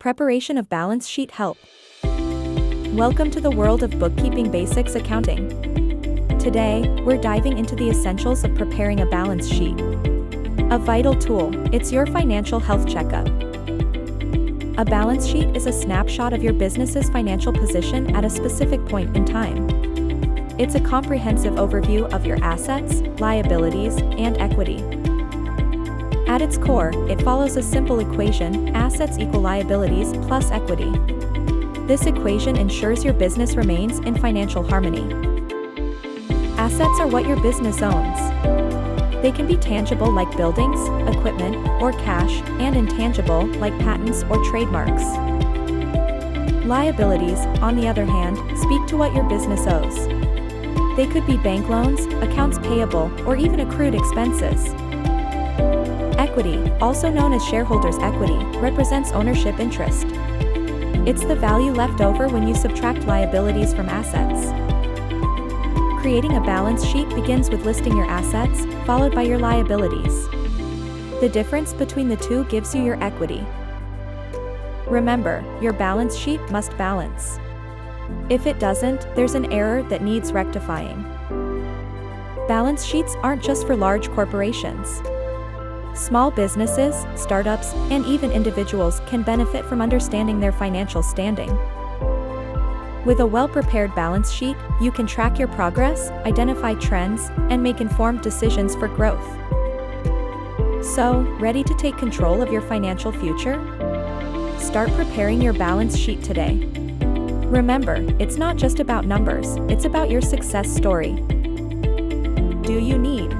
Preparation of balance sheet help. Welcome to the world of Bookkeeping Basics accounting. Today, we're diving into the essentials of preparing a balance sheet. A vital tool, it's your financial health checkup. A balance sheet is a snapshot of your business's financial position at a specific point in time. It's a comprehensive overview of your assets, liabilities, and equity. At its core, it follows a simple equation: assets equal liabilities plus equity. This equation ensures your business remains in financial harmony. Assets are what your business owns. They can be tangible like buildings, equipment, or cash, and intangible like patents or trademarks. Liabilities, on the other hand, speak to what your business owes. They could be bank loans, accounts payable, or even accrued expenses. Equity, also known as shareholders' equity, represents ownership interest. It's the value left over when you subtract liabilities from assets. Creating a balance sheet begins with listing your assets, followed by your liabilities. The difference between the two gives you your equity. Remember, your balance sheet must balance. If it doesn't, there's an error that needs rectifying. Balance sheets aren't just for large corporations. Small businesses, startups, and even individuals can benefit from understanding their financial standing. With a well-prepared balance sheet, you can track your progress, identify trends, and make informed decisions for growth. So, ready to take control of your financial future? Start preparing your balance sheet today. Remember, it's not just about numbers, it's about your success story. Do you need